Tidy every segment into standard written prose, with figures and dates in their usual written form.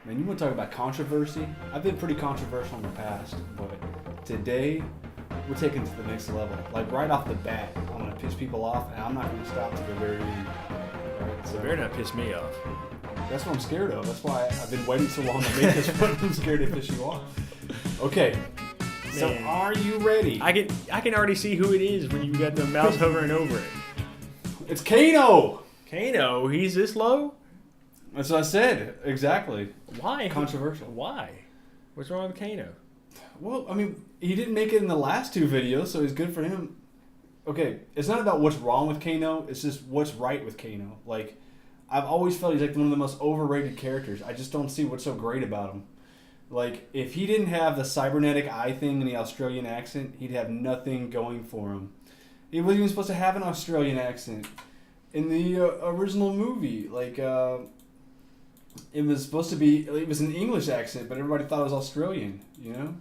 Man, you want to talk about controversy? I've been pretty controversial in the past, but today we're taking it to the next level. Like right off the bat, I'm going to piss people off, and I'm not going to stop to the very end. Right? So better not piss me off. That's what I'm scared of. That's why I've been waiting so long to make this one. I'm scared to piss you off. Okay. So Man. are you ready? I can already see who it is when you got the mouse hovering over it. It's Kano! Kano, he's this low? That's what I said. Exactly. Why? Controversial. Why? What's wrong with Kano? Well, I mean, he didn't make it in the last two videos, so it's good for him. Okay, it's not about what's wrong with Kano. It's just what's right with Kano. Like, I've always felt he's like one of the most overrated characters. I just don't see what's so great about him. Like, if he didn't have the cybernetic eye thing and the Australian accent, he'd have nothing going for him. He wasn't even supposed to have an Australian accent in the original movie. Like, it was supposed to be, it was an English accent, but everybody thought it was Australian, you know?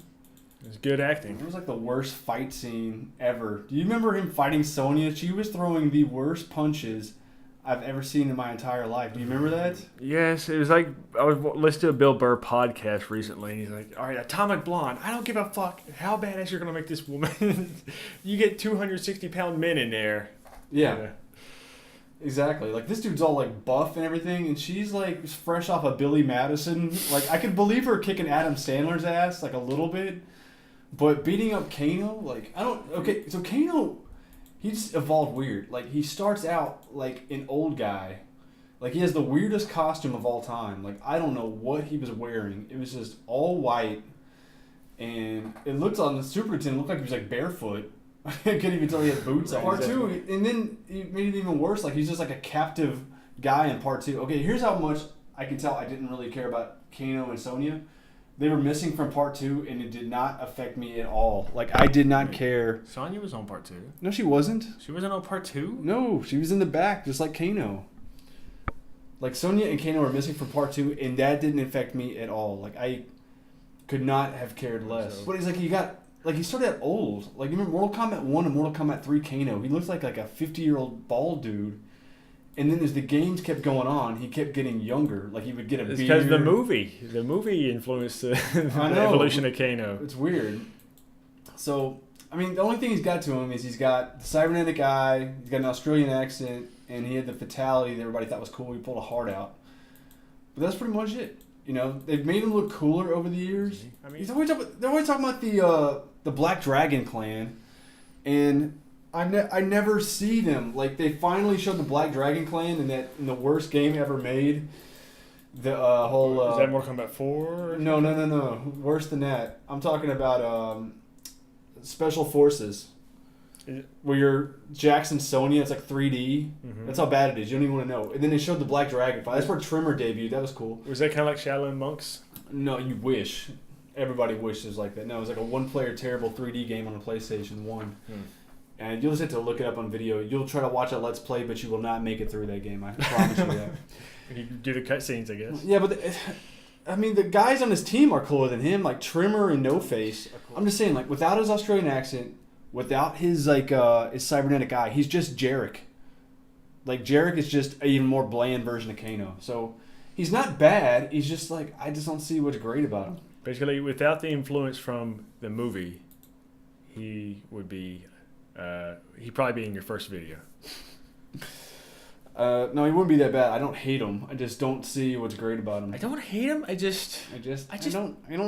It was good acting. It was like the worst fight scene ever. Do you remember him fighting Sonya? She was throwing the worst punches I've ever seen in my entire life. Do you remember that? Yes, it was like, I was listening to a Bill Burr podcast recently, and he's like, all right, Atomic Blonde, I don't give a fuck how badass you're going to make this woman. You get 260-pound men in there. Yeah. Exactly. Like, this dude's all, like, buff and everything, and she's, like, fresh off of Billy Madison. Like, I could believe her kicking Adam Sandler's ass, like, a little bit. But beating up Kano, like, I don't... Okay, so Kano... He just evolved weird. Like, he starts out like an old guy. Like, he has the weirdest costume of all time. Like, I don't know what he was wearing. It was just all white. And it looked on the Super Nintendo, it looked like he was, like, barefoot. I couldn't even tell he had boots on. Part 2, and then he made it even worse. Like, he's just like a captive guy in Part 2. Okay, here's how much I can tell I didn't really care about Kano and Sonya. They were missing from Part 2, and it did not affect me at all. Like, I did not care. Sonya was on Part 2. No, she wasn't. She wasn't on Part 2? No, she was in the back, just like Kano. Like, Sonya and Kano were missing from Part 2, and that didn't affect me at all. Like, I could not have cared less. But he's like, he started out old. Like, you remember Mortal Kombat 1 and Mortal Kombat 3 Kano? He looked like a 50-year-old bald dude. And then as the games kept going on, he kept getting younger. Like, he would get a beard. It's because the movie influenced the evolution of Kano. It's weird. So, I mean, the only thing he's got to him is he's got the cybernetic eye, he's got an Australian accent, and he had the fatality that everybody thought was cool. He pulled a heart out. But that's pretty much it. You know, they've made him look cooler over the years. I mean, they're always talking about the Black Dragon clan, and I never see them. Like, they finally showed the Black Dragon clan in the worst game ever made. The whole is that Mortal Kombat 4? No. Worse than that. I'm talking about Special Forces. Where you're Jackson Sonya, it's like 3D. Mm-hmm. That's how bad it is. You don't even want to know. And then they showed the Black Dragon fight. That's where Trimmer debuted. That was cool. Was that kind of like Shaolin Monks? No, you wish. Everybody wishes like that. No, it was like a one-player terrible 3D game on the PlayStation 1. And you'll just have to look it up on video. You'll try to watch a Let's Play, but you will not make it through that game. I promise you that. You do the cutscenes, I guess. Yeah, but the guys on his team are cooler than him. Like Trimmer and No Face. Cool. I'm just saying, like, without his Australian accent, without his his cybernetic eye, he's just Jarek. Like, Jarek is just an even more bland version of Kano. So he's not bad. He's just like, I just don't see what's great about him. Basically, without the influence from the movie, he would be. He'd probably be in your first video. No, he wouldn't be that bad. I don't hate him. I just don't see what's great about him. I don't hate him. I don't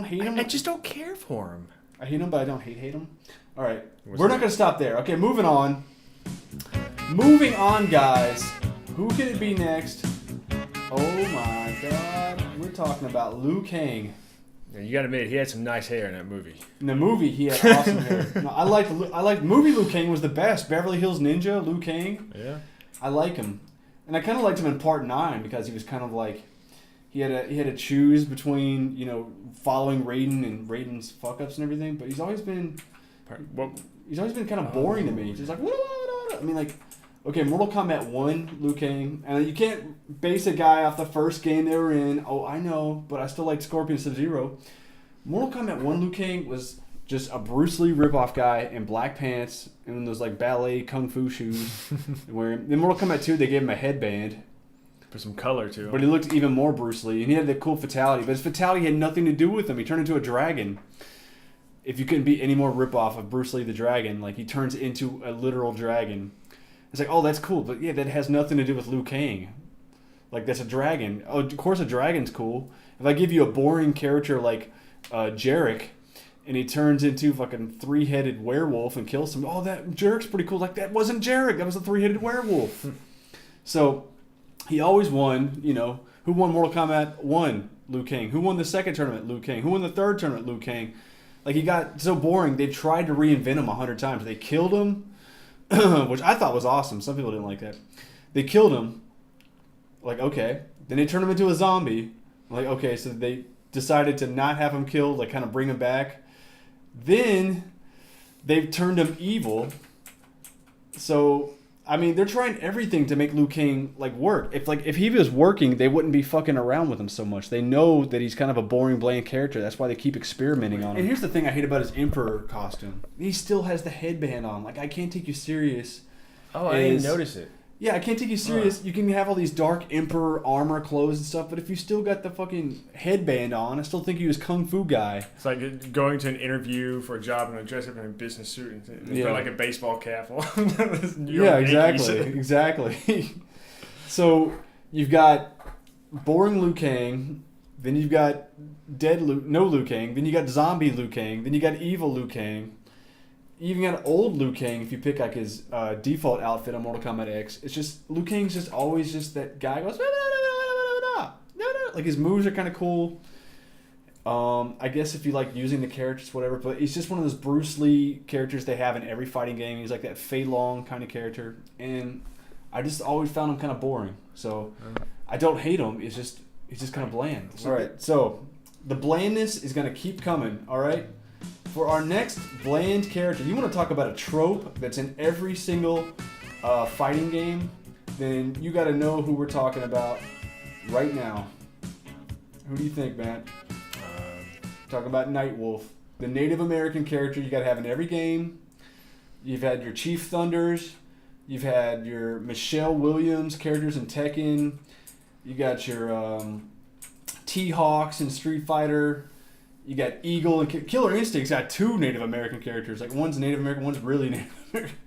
hate him. I just don't care for him. I hate him, but I don't hate him. All right, we're not gonna stop there. Okay, moving on. Moving on, guys. Who could it be next? Oh my God, we're talking about Liu Kang. Yeah, you gotta admit, he had some nice hair in that movie. In the movie, he had awesome hair. No, I like movie Liu Kang was the best. Beverly Hills Ninja, Liu Kang. Yeah. I like him. And I kind of liked him in Part 9 because he was kind of like, he had to choose between, you know, following Raiden and Raiden's fuck-ups and everything, but he's always been kind of boring to me. He's just like, I mean, like, okay, Mortal Kombat 1, Liu Kang, and you can't base a guy off the first game they were in. Oh, I know, but I still like Scorpion Sub-Zero. Mortal Kombat 1 Liu Kang was just a Bruce Lee ripoff guy in black pants and those like ballet kung fu shoes. Then Mortal Kombat 2, they gave him a headband. Put some color to him. But he looked even more Bruce Lee, and he had the cool fatality. But his fatality had nothing to do with him. He turned into a dragon. If you couldn't be any more ripoff of Bruce Lee the Dragon, like he turns into a literal dragon. It's like, oh, that's cool, but yeah, that has nothing to do with Liu Kang. Like, that's a dragon. Oh, of course a dragon's cool. If I give you a boring character like Jarek, and he turns into fucking 3-headed werewolf and kills him, oh, that Jarek's pretty cool. Like, that wasn't Jarek. That was a 3-headed werewolf. So, he always won, you know. Who won Mortal Kombat 1? Liu Kang. Who won the second tournament? Liu Kang. Who won the third tournament? Liu Kang. Like, he got so boring, they tried to reinvent him 100 times. They killed him, which I thought was awesome. Some people didn't like that. They killed him. Like, okay. Then they turned him into a zombie. Like, okay, so they decided to not have him killed, like, kind of bring him back. Then they've turned him evil. So, I mean, they're trying everything to make Liu Kang, like, work. If he was working, they wouldn't be fucking around with him so much. They know that he's kind of a boring, bland character. That's why they keep experimenting on him. And here's the thing I hate about his Emperor costume. He still has the headband on. Like, I can't take you serious. Oh, I didn't notice it. Yeah, I can't take you serious. You can have all these dark Emperor armor clothes and stuff, but if you still got the fucking headband on, I still think you was Kung Fu guy. It's like going to an interview for a job and dress up in a business suit and put like a baseball cap on. Yeah, exactly. So you've got boring Liu Kang, then you've got no Liu Kang, then you got zombie Liu Kang, then you got evil Liu Kang. You even got old Liu Kang if you pick like his default outfit on Mortal Kombat X. It's just Liu Kang's just always just that guy who goes like his moves are kind of cool. I guess if you like using the characters, whatever. But he's just one of those Bruce Lee characters they have in every fighting game. He's like that Fei Long kind of character, and I just always found him kind of boring. So I don't hate him. He's just kind of bland. All right, so the blandness is gonna keep coming. All right. For our next bland character, you want to talk about a trope that's in every single fighting game, then you got to know who we're talking about right now. Who do you think, Matt? Talking about Nightwolf, the Native American character you got to have in every game. You've had your Chief Thunders. You've had your Michelle Williams characters in Tekken. You got your T-Hawks in Street Fighter. You got Eagle and Killer Instinct's got 2 Native American characters. Like, one's Native American, one's really Native American.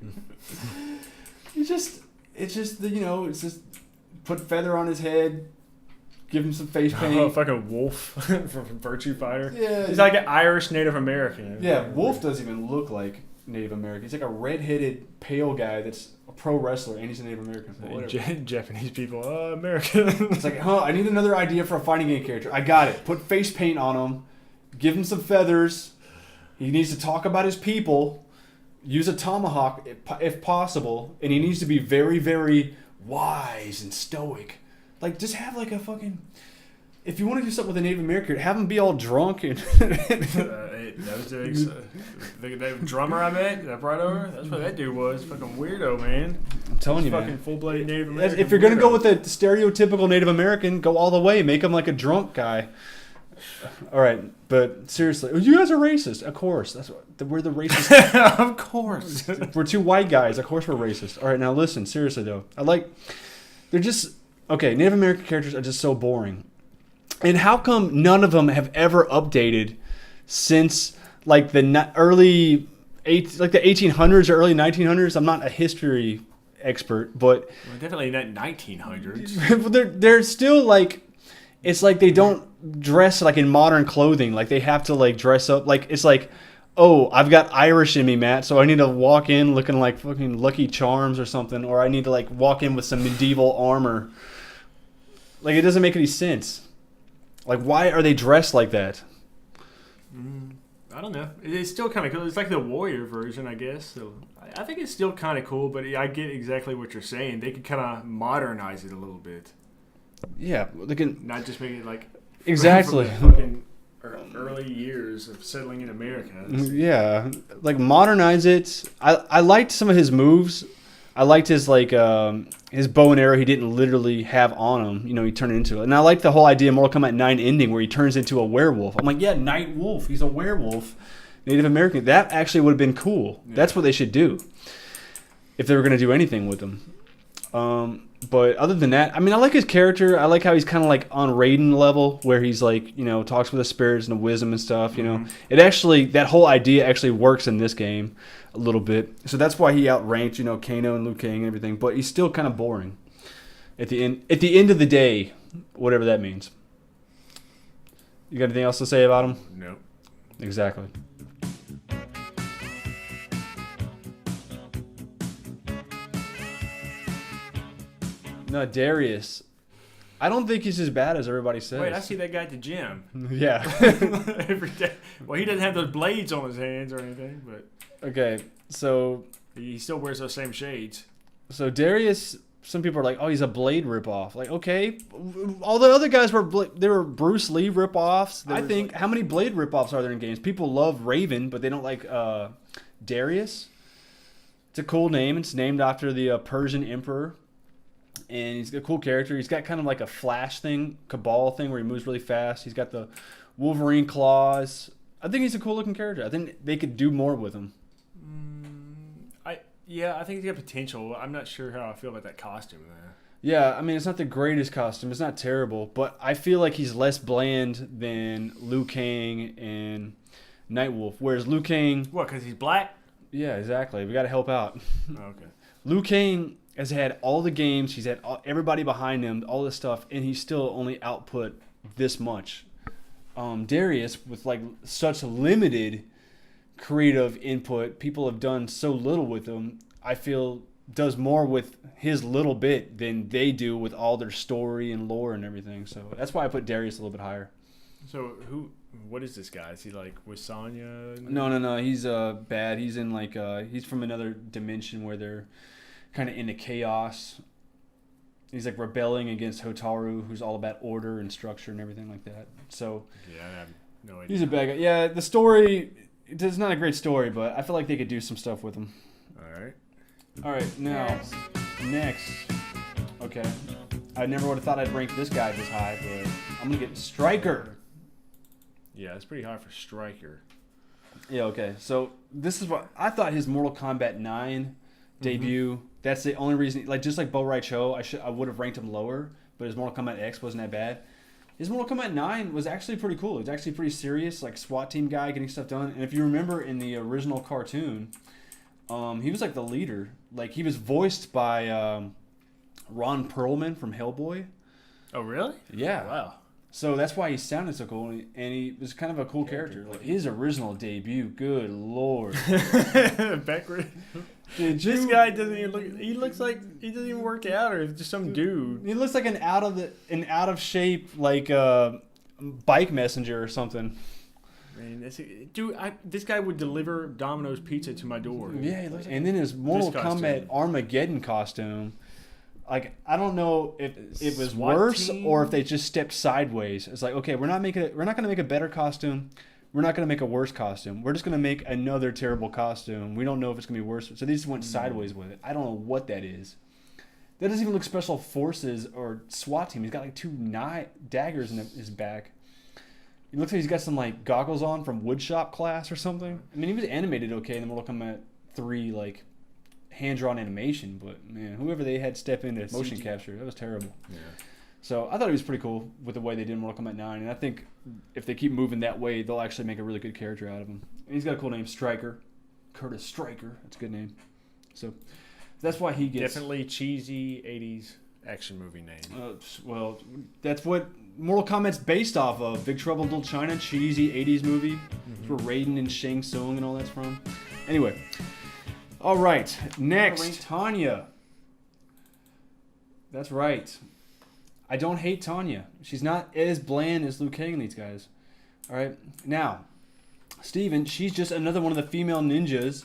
it's just put feather on his head, give him some face paint. Oh, fucking Wolf from Virtua Fighter. Yeah. He's like an Irish Native American. Yeah, Wolf doesn't even look like Native American. He's like a red-headed, pale guy that's a pro wrestler, and he's a Native American. Japanese people, American. It's like, I need another idea for a fighting game character. I got it. Put face paint on him. Give him some feathers. He needs to talk about his people. Use a tomahawk if possible. And he needs to be very, very wise and stoic. Like, just have like a fucking... If you want to do something with a Native American, have him be all drunk and... the drummer I met, that brought over, that's what that dude was. Fucking weirdo, man. I'm telling you, man. Fucking full-blooded Native American. If you're going to go with a stereotypical Native American, go all the way. Make him like a drunk guy. All right, but seriously, you guys are racist. Of course, we're the racist. Of course, we're 2 white guys. Of course, we're racist. All right, now listen. Seriously though, they're just okay. Native American characters are just so boring. And how come none of them have ever updated since like the early the 1800s or early 1900s? I'm not a history expert, but definitely not 1900s. But they're still like. It's like they don't dress like in modern clothing. Like they have to like dress up. Like it's like, oh, I've got Irish in me, Matt, so I need to walk in looking like fucking Lucky Charms or something, or I need to like walk in with some medieval armor. Like it doesn't make any sense. Like why are they dressed like that? I don't know. It's still kind of cool. It's like the warrior version, I guess. So I think it's still kind of cool, but I get exactly what you're saying. They could kind of modernize it a little bit. Yeah, they can not just make it like exactly fucking early years of settling in America. Yeah, like modernize it. I liked some of his moves. I liked his like his bow and arrow. He didn't literally have on him. You know, he turned into it. And I like the whole idea of Mortal Kombat 9 ending where he turns into a werewolf. I'm like, yeah, Nightwolf. He's a werewolf, Native American. That actually would have been cool. Yeah. That's what they should do if they were going to do anything with him. But other than that, I mean, I like his character. I like how he's kind of like on Raiden level, where he's like, talks with the spirits and the wisdom and stuff. It actually, that whole idea actually works in this game a little bit. So that's why he outranked, Kano and Liu Kang and everything. But he's still kind of boring at the end. At the end of the day, whatever that means. You got anything else to say about him? No. Exactly. No, Darius. I don't think he's as bad as everybody says. Wait, I see that guy at the gym. Yeah. Every day. Well, he doesn't have those blades on his hands or anything, but Okay, so he still wears those same shades. So Darius, some people are like, oh, he's a Blade ripoff. Like, okay, all the other guys they were Bruce Lee ripoffs. I think, how many Blade ripoffs are there in games? People love Raven, but they don't like Darius. It's a cool name. It's named after the Persian emperor. And he's a cool character. He's got kind of like a Flash thing, Cabal thing, where he moves really fast. He's got the Wolverine claws. I think he's a cool looking character. I think they could do more with him. I think he's got potential. I'm not sure how I feel about that costume, though. Yeah, I mean, it's not the greatest costume. It's not terrible. But I feel like he's less bland than Liu Kang and Nightwolf. Whereas Liu Kang... What, because he's black? Yeah, exactly. We got to help out. Oh, okay. Liu Kang has had all the games. He's had everybody behind him, all this stuff, and he's still only output this much. Darius, with like such limited creative input, people have done so little with him. I feel does more with his little bit than they do with all their story and lore and everything. So that's why I put Darius a little bit higher. So what is this guy? Is he like with Sonya? No. He's bad. He's in like he's from another dimension where they're kind of into chaos. He's like rebelling against Hotaru, who's all about order and structure and everything like that. So yeah, I have no idea. He's a bad guy. Yeah, the story, it's not a great story, but I feel like they could do some stuff with him. All right, now, next. Okay. I never would have thought I'd rank this guy this high, but I'm going to get Stryker. Yeah, it's pretty high for Stryker. Yeah, okay. So this is what I thought his Mortal Kombat 9 debut. That's the only reason, like just like Bo Rai Cho, I would have ranked him lower, but his Mortal Kombat X wasn't that bad. His Mortal Kombat 9 was actually pretty cool. It was actually pretty serious, like SWAT team guy getting stuff done. And if you remember in the original cartoon, he was like the leader. Like he was voiced by Ron Perlman from Hellboy. Oh, really? Yeah. Wow. So that's why he sounded so cool, and he was kind of a cool character. Like his original debut, good lord. Backward. This guy doesn't even look. He looks like he doesn't even work out, or just some dude. He looks like an out of shape like bike messenger or something. Man, this guy would deliver Domino's pizza to my door. Yeah, he looks like, and then his Mortal Kombat Armageddon costume. Like I don't know if it was SWAT worse team? or if they just stepped sideways. It's like, okay, we're not going to make a better costume. We're not going to make a worse costume. We're just going to make another terrible costume. We don't know if it's going to be worse. So they just went sideways with it. I don't know what that is. That doesn't even look Special Forces or SWAT team. He's got like two daggers in his back. He looks like he's got some like goggles on from woodshop class or something. I mean, he was animated okay in the Mortal Kombat 3 like hand-drawn animation, but man, whoever they had step into motion capture, that was terrible. Yeah. So I thought it was pretty cool with the way they did Mortal Kombat 9, and I think if they keep moving that way, they'll actually make a really good character out of him. And he's got a cool name, Stryker. Curtis Stryker. That's a good name. So that's why he gets... Definitely cheesy 80s action movie name. Well, that's what Mortal Kombat's based off of. Big Trouble in Little China, cheesy 80s movie. That's where Raiden and Shang Tsung and all that's from. Anyway... All right, next, Tanya. That's right. I don't hate Tanya. She's not as bland as Liu Kang and these guys. All right, now, Steven, she's just another one of the female ninjas,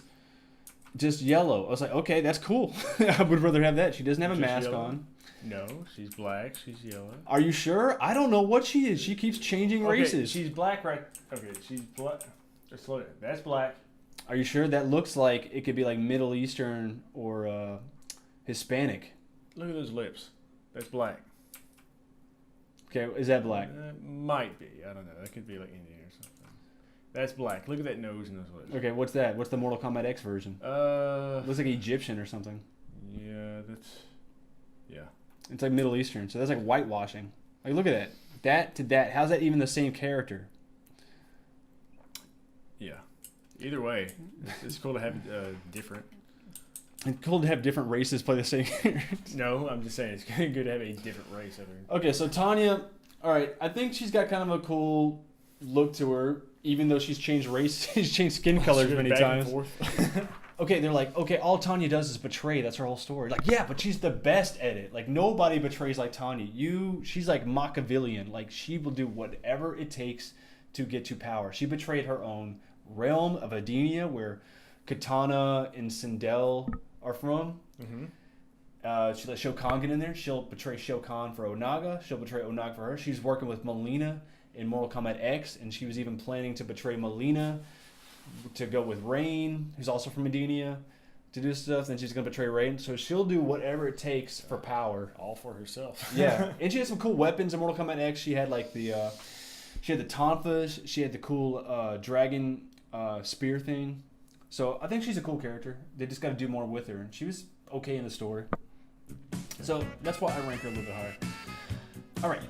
just yellow. I was like, okay, that's cool. I would rather have that. She doesn't have a mask on. No, she's black. She's yellow. Are you sure? I don't know what she is. She keeps changing races. She's black, right? Okay, she's black. Just slow down. That's black. Are you sure? That looks like it could be like Middle Eastern or Hispanic. Look at those lips. That's black. Okay, is that black? Might be. I don't know. That could be like Indian or something. That's black. Look at that nose and those lips. Okay, what's that? What's the Mortal Kombat X version? Looks like Egyptian or something. Yeah, that's... Yeah. It's like Middle Eastern, so that's like whitewashing. Like, look at that. That to that. How's that even the same character? Yeah. Either way, it's cool to have different. It's cool to have different races play the same characters. No, I'm just saying it's good to have a different race. Okay, so Tanya, all right, I think she's got kind of a cool look to her, even though she's changed race, she's changed skin colors many times. Okay, they're like, okay, all Tanya does is betray. That's her whole story. Like, yeah, but she's the best at it. Like, nobody betrays like Tanya. She's like Machiavellian. Like, she will do whatever it takes to get to power. She betrayed her own realm of Edenia, where Katana and Sindel are from. Mm-hmm. She let Shao Kahn get in there. She'll betray Shao Kahn for Onaga. She'll betray Onaga for her. She's working with Melina in Mortal Kombat X, and she was even planning to betray Melina to go with Rain, who's also from Edenia, to do stuff. Then she's going to betray Raiden. So she'll do whatever it takes for power. All for herself. Yeah. And she had some cool weapons in Mortal Kombat X. She had like she had the tonfas. She had the cool dragon spear thing. So I think she's a cool character. They just got to do more with her. And she was okay in the story. So that's why I rank her a little bit higher. All right.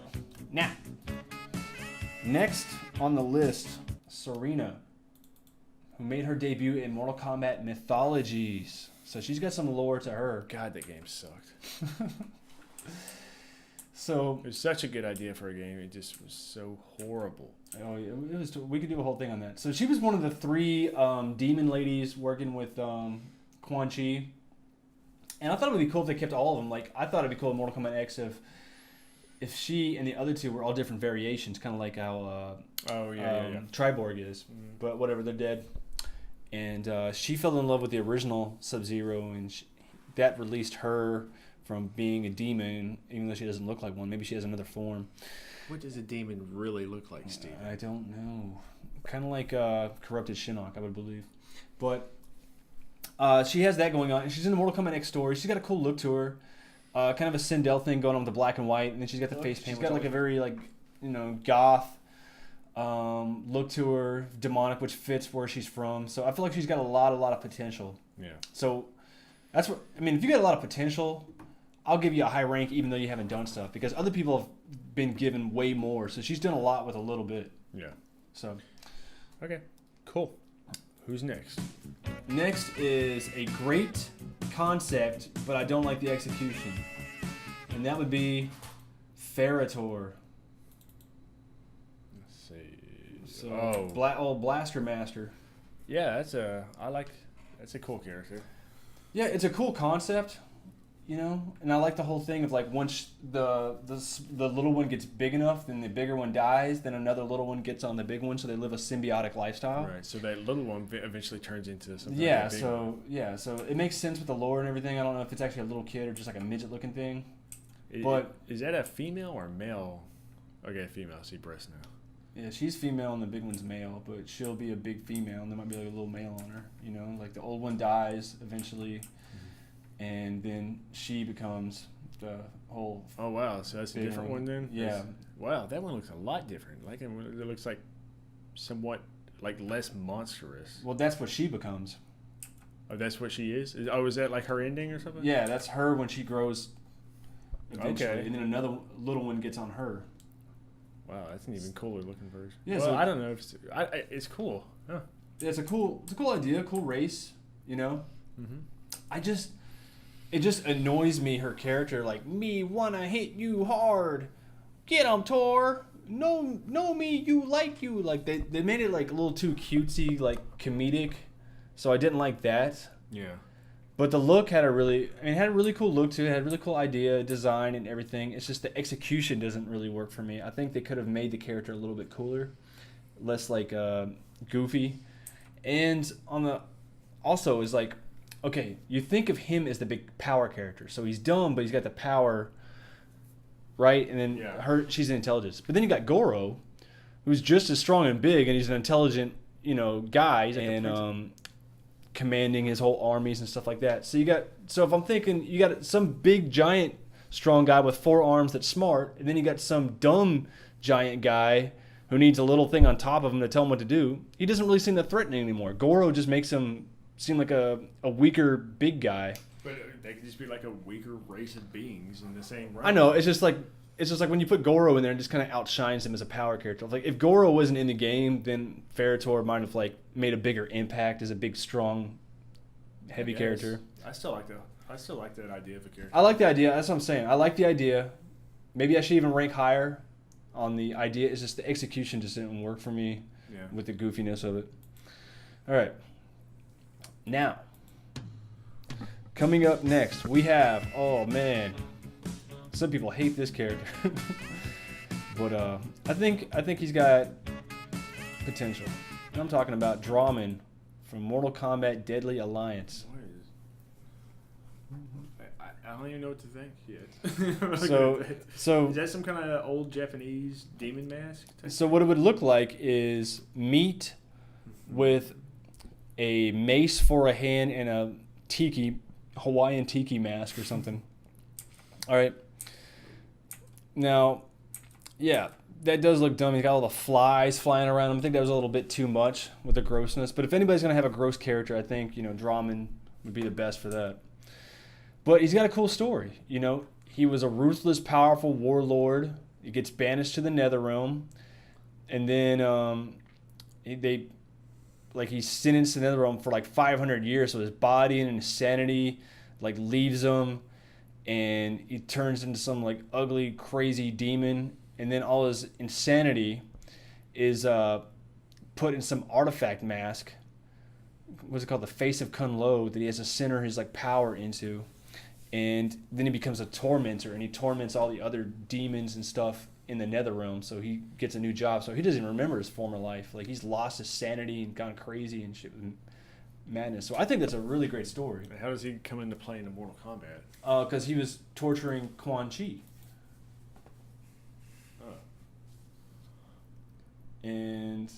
Now, next on the list, Serena, who made her debut in Mortal Kombat Mythologies. So she's got some lore to her. God, that game sucked. So it was such a good idea for a game. It just was so horrible. Oh, it was. We could do a whole thing on that. So she was one of the 3 demon ladies working with Quan Chi. And I thought it would be cool if they kept all of them. Like, I thought it'd be cool in Mortal Kombat X if she and the other 2 were all different variations, kind of like how Triborg is. Mm-hmm. But whatever, they're dead. And she fell in love with the original Sub-Zero, and that released her from being a demon, even though she doesn't look like one. Maybe she has another form. What does a demon really look like, Steve? I don't know. Kind of like corrupted Shinnok, I would believe. But she has that going on, and she's in the Mortal Kombat X story. She's got a cool look to her. Kind of a Sindel thing going on with the black and white, and then she's got the face paint. She's got like a very goth look to her, demonic, which fits where she's from. So I feel like she's got a lot of potential. Yeah. So that's what I mean. If you got a lot of potential, I'll give you a high rank, even though you haven't done stuff, because other people have been given way more. So she's done a lot with a little bit. Yeah. So. Okay. Cool. Who's next? Next is a great concept, but I don't like the execution, and that would be Ferretor. Let's see. So, old Blaster Master. Yeah, that's a cool character. Yeah, it's a cool concept, and I like the whole thing of like once the little one gets big enough, then the bigger one dies, then another little one gets on the big one, so they live a symbiotic lifestyle. Right. So that little one eventually turns into something. Yeah. Like So it makes sense with the lore and everything. I don't know if it's actually a little kid or just like a midget looking thing. But is that a female or male? Okay, female. I see breast now. Yeah, she's female and the big one's male, but she'll be a big female and there might be like a little male on her. Like the old one dies eventually. And then she becomes the whole... Oh, wow. So that's a different one then? Yeah. Wow, that one looks a lot different. Like, it looks like somewhat, like, less monstrous. Well, that's what she becomes. Oh, that's what she is? Oh, is that like her ending or something? Yeah, that's her when she grows eventually. Okay. And then another little one gets on her. Wow, that's an even cooler looking version. Yeah, well, I don't know. It's cool. Huh. Yeah, it's a cool idea, cool race, Mm-hmm. It just annoys me, her character, like, me wanna hit you hard. Get 'em, Tor. No, me, you like you. Like, they made it, like, a little too cutesy, like, comedic. So I didn't like that. Yeah. But the look had a really cool look to it. It had a really cool idea, design, and everything. It's just the execution doesn't really work for me. I think they could have made the character a little bit cooler. Less, like, goofy. And also is, like, okay, you think of him as the big power character. So he's dumb, but he's got the power, right? And then she's an intelligence. But then you got Goro, who's just as strong and big, and he's an intelligent, guy, and commanding his whole armies and stuff like that. So if I'm thinking, you got some big, giant, strong guy with 4 arms that's smart, and then you got some dumb, giant guy who needs a little thing on top of him to tell him what to do. He doesn't really seem that threatening anymore. Goro just makes him seem like a weaker big guy. But they could just be like a weaker race of beings in the same realm. I know. It's just like when you put Goro in there and just kind of outshines him as a power character. Like if Goro wasn't in the game, then Ferritor might have like made a bigger impact as a big, strong, heavy character. I still like that idea of a character. I like the idea. That's what I'm saying. I like the idea. Maybe I should even rank higher on the idea. It's just the execution just didn't work for me with the goofiness of it. All right. Now, coming up next, we have, oh man, some people hate this character, but I think he's got potential. And I'm talking about Dromund from Mortal Kombat Deadly Alliance. I don't even know what to think yet. So is that some kind of old Japanese demon mask? So what it would look like is meat with a mace for a hand and a Hawaiian tiki mask or something. All right. Now, yeah, that does look dumb. He's got all the flies flying around him. I think that was a little bit too much with the grossness. But if anybody's going to have a gross character, I think, Dromund would be the best for that. But he's got a cool story. He was a ruthless, powerful warlord. He gets banished to the Netherrealm. And then he's sentenced to the Netherrealm for like 500 years. So his body and insanity leaves him. And he turns into some ugly, crazy demon. And then all his insanity is put in some artifact mask. What's it called? The Face of Kun Lo, that he has to center his power into. And then he becomes a tormentor, and he torments all the other demons and stuff in the Netherrealm. So he gets a new job. So he doesn't even remember his former life. He's lost his sanity and gone crazy and shit with madness. So I think that's a really great story. How does he come into play in the Mortal Kombat? Because he was torturing Quan Chi. And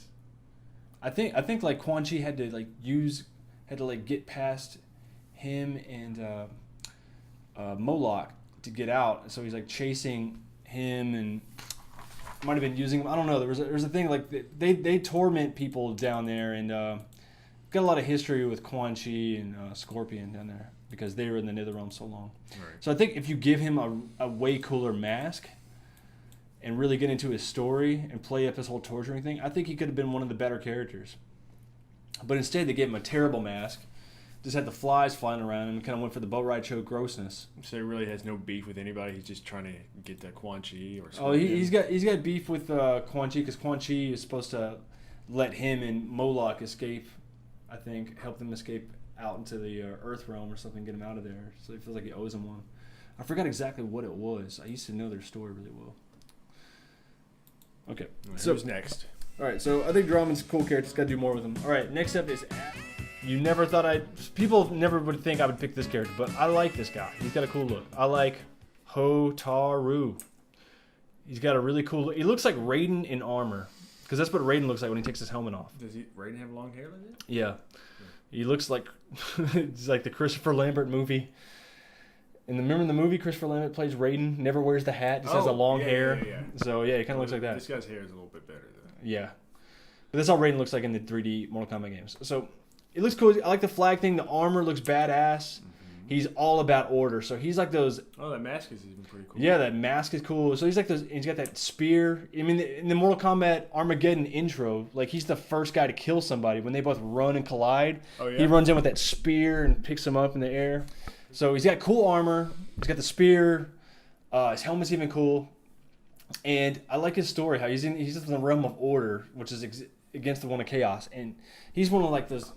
I think Quan Chi had to get past him and Moloch to get out. So he's chasing him and might have been using him. I don't know. There's a thing they torment people down there, and got a lot of history with Quan Chi and Scorpion down there because they were in the Netherrealm so long. Right. So I think if you give him a way cooler mask and really get into his story and play up his whole torturing thing, I think he could have been one of the better characters. But instead, they gave him a terrible mask. Just had the flies flying around and kind of went for the Bo' Rai Cho grossness. So he really has no beef with anybody. He's just trying to get to Quan Chi or something. Oh, he's got beef with Quan Chi because Quan Chi is supposed to let him and Moloch escape. I think help them escape out into the Earth realm or something, get him out of there. So he feels like he owes him one. I forgot exactly what it was. I used to know their story really well. Okay, so who's next? All right, so I think Dromund's a cool character. Just got to do more with him. All right, next up is. People never would think I would pick this character, but I like this guy. He's got a cool look. I like Hotaru. He's got a really cool look. He looks like Raiden in armor, because that's what Raiden looks like when he takes his helmet off. Does Raiden have long hair like that? Yeah. He looks like it's like the Christopher Lambert movie. And remember in the movie, Christopher Lambert plays Raiden, never wears the hat, just has a long hair. Yeah. So yeah, he kind of looks like that. This guy's hair is a little bit better though. Yeah. But that's how Raiden looks like in the 3D Mortal Kombat games. So it looks cool. I like the flag thing. The armor looks badass. Mm-hmm. He's all about order. So he's like those. Oh, that mask is even pretty cool. Yeah, that mask is cool. So he's like those. He's got that spear. I mean, in the Mortal Kombat Armageddon intro, he's the first guy to kill somebody when they both run and collide. Oh yeah. He runs in with that spear and picks him up in the air. So he's got cool armor. He's got the spear. His helmet's even cool. And I like his story. How he's in the realm of order, which is against the one of chaos, and he's one of those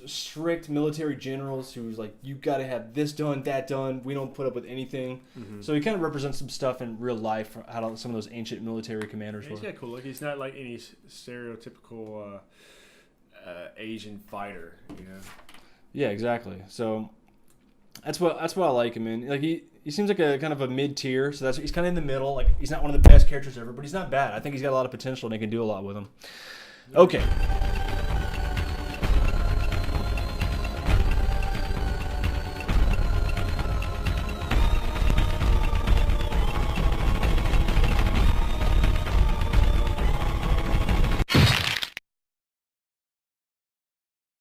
strict military generals who's you got to have this done, that done. We don't put up with anything. Mm-hmm. So he kind of represents some stuff in real life, how some of those ancient military commanders were. He's got cool look. He's not like any stereotypical Asian fighter, Yeah, exactly. So that's what I like him in. He seems like a kind of a mid tier. So he's kind of in the middle. He's not one of the best characters ever, but he's not bad. I think he's got a lot of potential and they can do a lot with him. Okay,